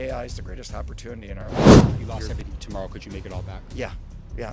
AI is the greatest opportunity in our life. If you lost everything tomorrow, could you make it all back? Yeah,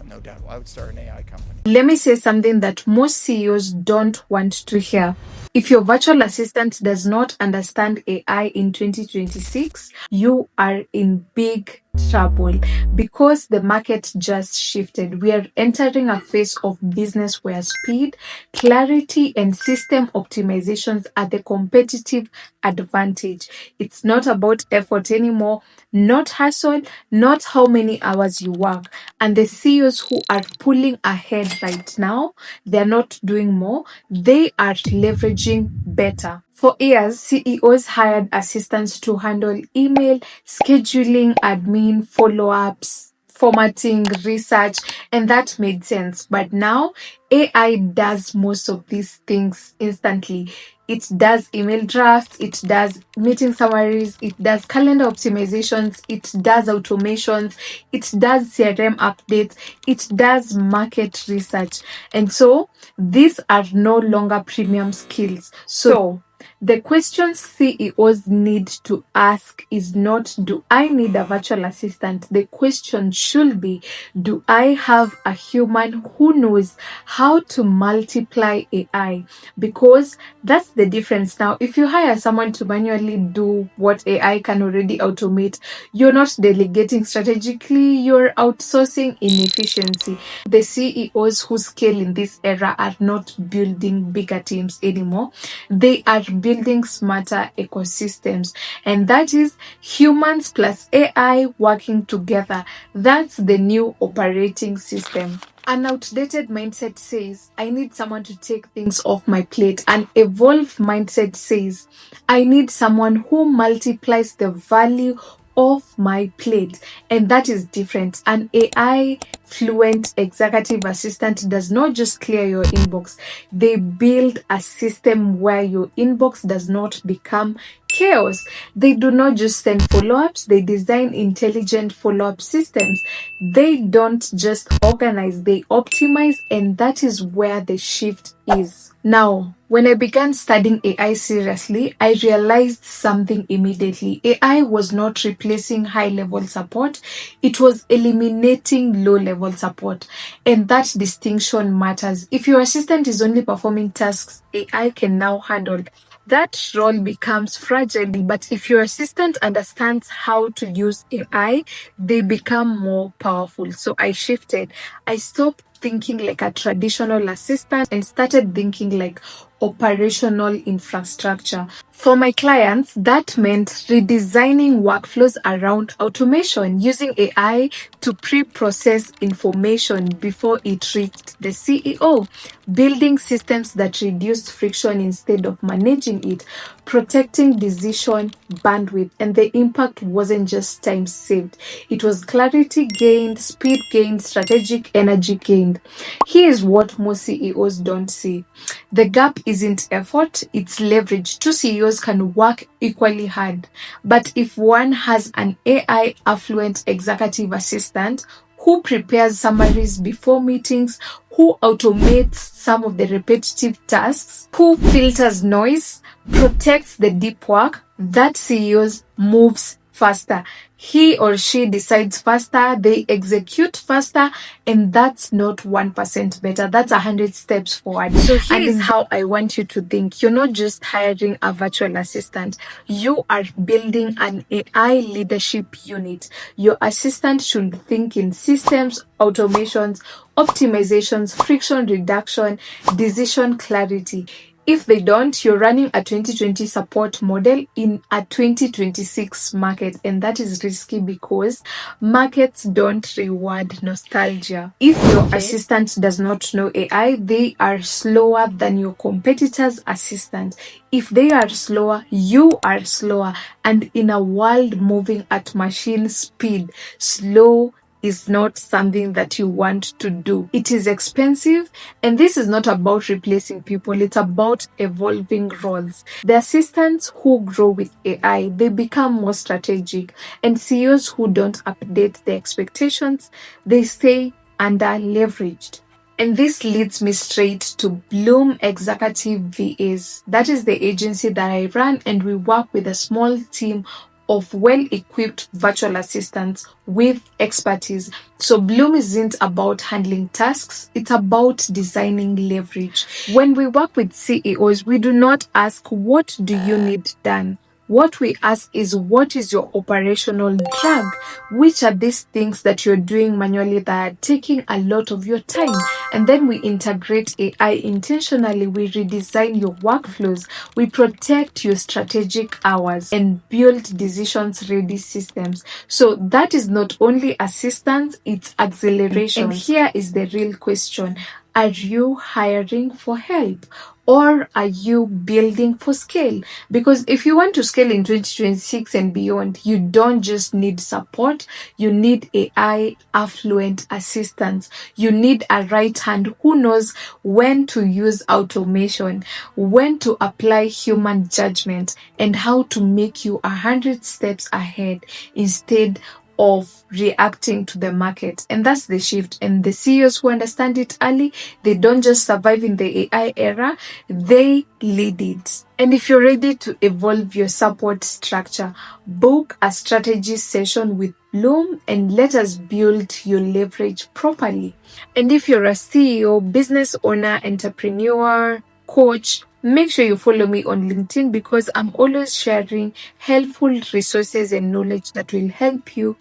no doubt. I would start an AI company. Let me say something that most CEOs don't want to hear. If your virtual assistant does not understand AI in 2026, you are in big trouble because the market just shifted. We are entering a phase of business where speed, clarity, and system optimizations are the competitive advantage. It's not about effort anymore, not hustle, not how many hours you work. And the CEOs who are pulling ahead right now, they're not doing more, they are leveraging better. For years, CEOs hired assistants to handle email, scheduling, admin, follow ups, formatting, research, and that made sense. But now, AI does most of these things instantly. It does email drafts, it does meeting summaries, it does calendar optimizations, it does automations, it does CRM updates, it does market research. And so these are no longer premium skills. So the question CEOs need to ask is not, do I need a virtual assistant? The question should be, do I have a human who knows how to multiply AI? Because that's the difference now. If you hire someone to manually do what AI can already automate, you're not delegating strategically, you're outsourcing inefficiency. The CEOs who scale in this era are not building bigger teams anymore. They are building smarter ecosystems. And that is humans plus AI working together. That's the new operating system. An outdated mindset says, I need someone to take things off my plate. An evolved mindset says, I need someone who multiplies the value of my plate. And that is different. An AI fluent executive assistant does not just clear your inbox, they build a system where your inbox does not become chaos. They do not just send follow-ups, they design intelligent follow-up systems. They don't just organize, they optimize, and that is where the shift is. Now, when I began studying AI seriously, I realized something immediately. AI was not replacing high level support, it was eliminating low level support. And that distinction matters. If your assistant is only performing tasks AI can now handle, that role becomes fragile. But if your assistant understands how to use AI, they become more powerful. So I shifted. I stopped thinking like a traditional assistant and started thinking like operational infrastructure. For my clients, that meant redesigning workflows around automation, using AI to pre-process information before it reached the CEO, building systems that reduced friction instead of managing it, protecting decision bandwidth. And the impact wasn't just time saved, it was clarity gained, speed gained, strategic energy gained. Here's what most CEOs don't see: the gap isn't effort, it's leverage. Two CEOs can work equally hard, but if one has an AI affluent executive assistant who prepares summaries before meetings, who automates some of the repetitive tasks, who filters noise, protects the deep work, that CEOs moves faster. He or she decides faster, they execute faster, and that's not 1% better, that's 100 steps forward. So here is how I want you to think. You're not just hiring a virtual assistant, you are building an AI leadership unit. Your assistant should think in systems, automations, optimizations, friction reduction, decision clarity. If they don't, you're running a 2020 support model in a 2026 market, and that is risky because markets don't reward nostalgia. If your assistant does not know AI, they are slower than your competitor's assistant. If they are slower, you are slower. And in a world moving at machine speed, slow is not something that you want to do. It is expensive, and this is not about replacing people, it's about evolving roles. The assistants who grow with AI, they become more strategic, and CEOs who don't update their expectations, they stay under leveraged. And this leads me straight to Bloom Executive VAs. That is the agency that I run, and we work with a small team of well-equipped virtual assistants with expertise. So Bloom isn't about handling tasks, it's about designing leverage. When we work with CEOs, we do not ask, what do you need done? What we ask is, what is your operational drag? Which are these things that you're doing manually that are taking a lot of your time? And then we integrate AI intentionally. We redesign your workflows. We protect your strategic hours and build decisions ready systems. So that is not only assistance, it's acceleration. And here is the real question. Are you hiring for help, or are you building for scale? Because if you want to scale in 2026 and beyond, you don't just need support, you need AI affluent assistance. You need a right hand who knows when to use automation, when to apply human judgment, and how to make you 100 steps ahead instead of reacting to the market. And that's the shift. And the CEOs who understand it early, they don't just survive in the AI era, they lead it. And if you're ready to evolve your support structure, book a strategy session with Bloom and let us build your leverage properly. And if you're a CEO, business owner, entrepreneur, coach, make sure you follow me on LinkedIn, because I'm always sharing helpful resources and knowledge that will help you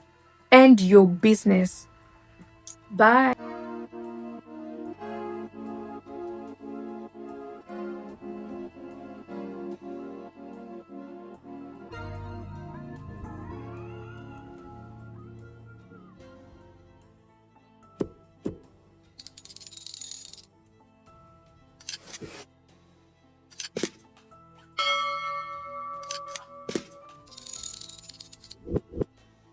and your business. Bye.